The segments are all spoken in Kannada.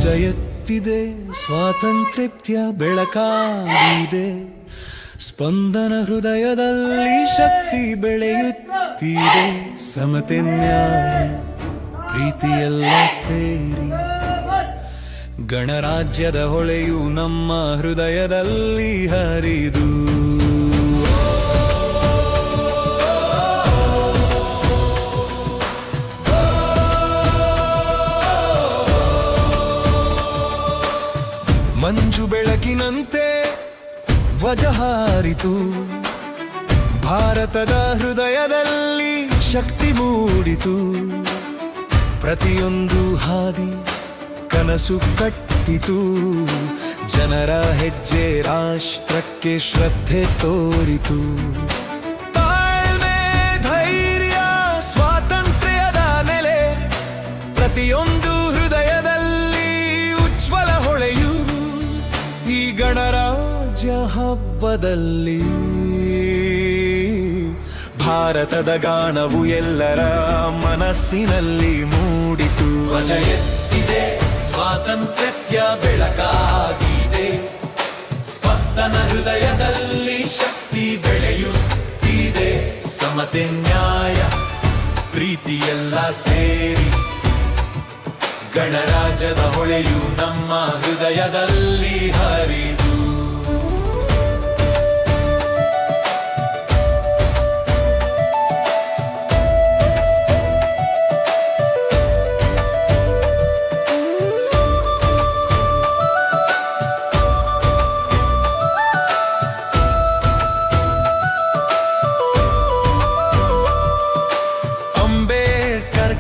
ಧ್ವಜ ಸ್ವಾತಂತ್ರ್ಯ ಬೆಳಕಾಗಿದೆ. ಸ್ಪಂದನ ಹೃದಯದಲ್ಲಿ ಶಕ್ತಿ ಬೆಳೆಯುತ್ತಿದೆ. ಸಮತೆ ನ್ಯಾಯ ಪ್ರೀತಿಯೆಲ್ಲ ಸೇರಿ ಗಣರಾಜ್ಯದ ಹೊಳೆಯು ನಮ್ಮ ಹೃದಯದಲ್ಲಿ ಹರಿದು ಮಂಜು ಬೆಳಕಿನಂತೆ ಧ್ವಜ ಹಾರಿತು. ಭಾರತದ ಹೃದಯದಲ್ಲಿ ಶಕ್ತಿ ಮೂಡಿತು. ಪ್ರತಿಯೊಂದು ಹಾದಿ ಕನಸು ಕಟ್ಟಿತು. ಜನರ ಹೆಜ್ಜೆ ರಾಷ್ಟ್ರಕ್ಕೆ ಶ್ರದ್ಧೆ ತೋರಿತು. ತಾಳ್ಮೆ, ಧೈರ್ಯ, ಸ್ವಾತಂತ್ರ್ಯದ ನೆಲೆ ಪ್ರತಿಯೊಂದು ಹೃದಯದಲ್ಲಿ ಉಜ್ವಲ ಹೊಳೆಯು. ಈ ಗಣರಾಜ್ಯ ಹಬ್ಬದಲ್ಲಿ ಭಾರತದ ಗಾನವು ಎಲ್ಲರ ಮನಸ್ಸಿನಲ್ಲಿ ಮೂಡಿತು. ಧ್ವಜ ಎತ್ತಿದೆ, ಸ್ವಾತಂತ್ರ್ಯ ಬೆಳಕಾಗಿದೆ. ಸ್ಪಂದನ ಹೃದಯದಲ್ಲಿ ಶಕ್ತಿ ಬೆಳೆಯುತ್ತಿದೆ. ಸಮತೆ ನ್ಯಾಯ ಪ್ರೀತಿಯೆಲ್ಲ ಸೇರಿ ಗಣರಾಜ್ಯದ ಹೊಳೆಯು ನಮ್ಮ ಹೃದಯದಲ್ಲಿ ಹರಿದು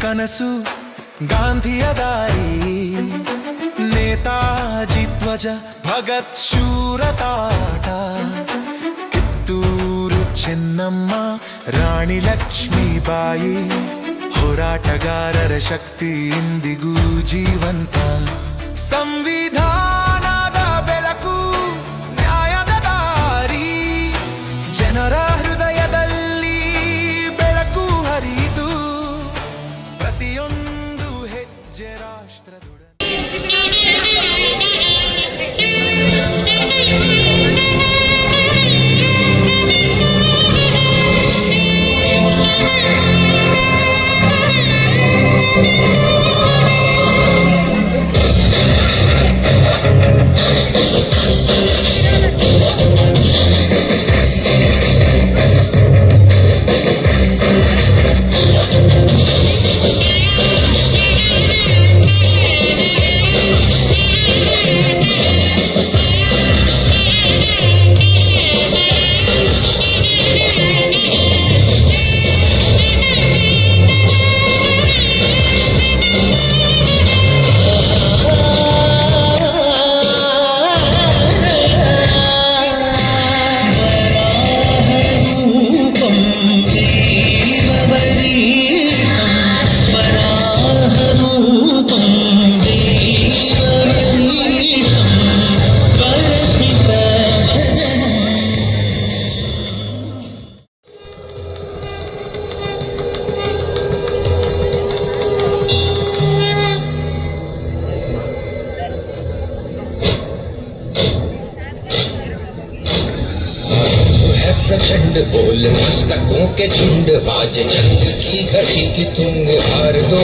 ಕನಸು ಗಾಂಧಿಯ ದಾರಿ. ನೇತಾಜಿ ಧ್ವಜ, ಭಗತ್ ಶೂರತಾಟ. ಕಿತ್ತೂರು ಚೆನ್ನಮ್ಮ, ರಾಣಿ ಲಕ್ಷ್ಮೀಬಾಯಿ. ಹೋರಾಟಗಾರರ ಶಕ್ತಿ ಇಂದಿಗೂ ಜೀವಂತ. ಸಂವಿಧಾನದ ಬೆಳಕು, ನ್ಯಾಯದ ದಾರಿ. ಜನರ ಹೃದಯದಲ್ಲಿ ಬೆಳಕು ಹರಿದು. ಪ್ರತಿಯೊಂದು ಹೆಜ್ಜೆ ರಾಷ್ಟ್ರದುಡ प्रचंड बोल मस्तकों के झुंड. आज चंद्र की घड़ी की तुम हार दो.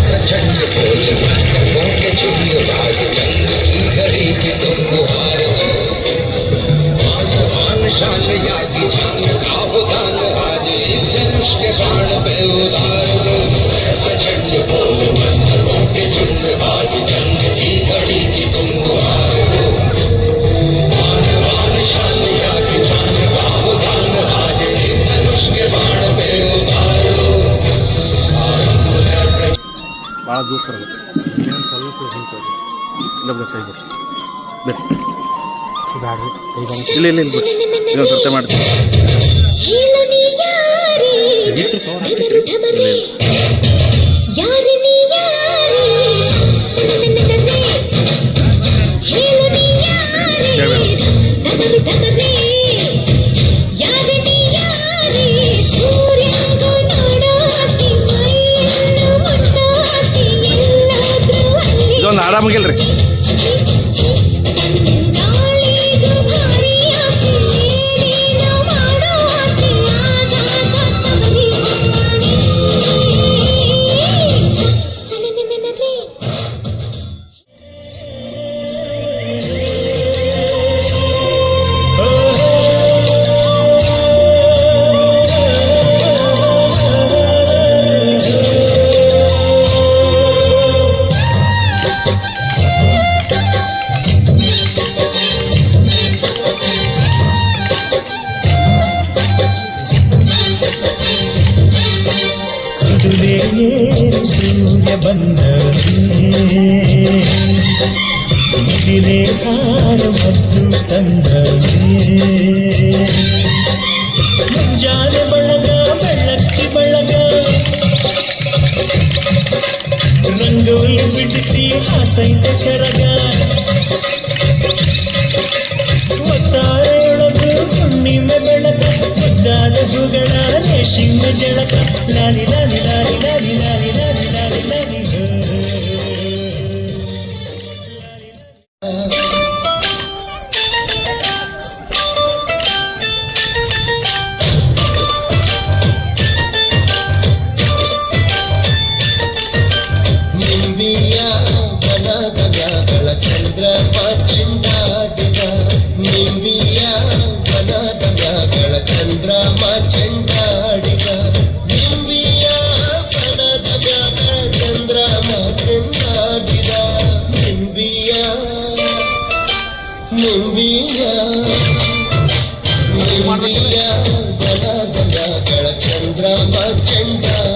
प्रचंड बोल मस्तकों के झुंड. आज चंद्र की घड़ी की तुम हार दो. मान शान यागी जान का उदान. आज धनुष के बाण पे उतार दो. प्रचंड बोल मस्तकों के झुंड. आज चंद्र की घड़ी की तुम हार दो. मान शान यागी जान का उदान. आज धनुष के बाण पे उतार दो. ಭಾಳ ದೂರ ಬರುತ್ತೆ. ಇನ್ನೊಂದು ಸ್ವಲ್ಪ ಹಿಂಗೆ ಇಲ್ಲ ಕೈ ಬಿಟ್ಟು ಬ್ಯಾಡ್ರಿ ಇಲ್ಲ ಇಲ್ಲ ಇಲ್ಲ ಬಿಟ್ಟು ಇನ್ನೊಂದು ಸರ್ತೆ ಮಾಡ್ತೀನಿ. ಸೂರ್ಯ ನೋಡೋಸಿ ಇದೊಂದು ಆರಾಮಾಗಿಲ್ರಿ. ಸೂರ್ಯ ಬಂದವೇ ಮುಗಿಲೇ ಹಾರ ಮತ್ತು ತಂದವೇ ಮುಂಜಾನೆ ಬಳಗ ಬೆಳಕ್ಕಿ ಬಳಗ ರಂಗೋಲಿ ಬಿಡಿಸಿ ಹಾಸೈತ ಸರಗ ಒತ್ತಾರೆಯೊಳಗು ಹುಣ್ಣಿಮೆ ಬೆಳಕ ಮುದ್ದಾದ ಹೂಗಳ ರೇಷಿಮ ಜಳಕ ಲಾಲಿ ಲಾಲಿ ಲಾಲಿ ಲಾಲಿ ಲಾಲಿ ಲಾಲಿ ಲಾಲಿ ಲಾಲಿ ನಿಂಬಿಯ ಬನದ ಮ್ಯಾಗಳ ಚಂದ್ರಪ್ಪ ಚೆಂಡಾಡಿದ ನಿಂಬಿಯ ಬನದ ಮ್ಯಾಗಳ ಚಂದ್ರಮ್ಮ ಚೆಂಡಾಡಿದ ನಿಂಬಿಯ ಬನದ ಮ್ಯಾಗಳ ಚಂದ್ರಮ್ಮ ಚೆಂಡಾಡಿದ ನಿಂಬಿಯ ನಿಂಬಿಯ ನಿಂಬಿಯ ಬನದ ಮ್ಯಾಗಳ ಚಂದ್ರಮ್ಮ ಚೆಂಡಾಡಿದ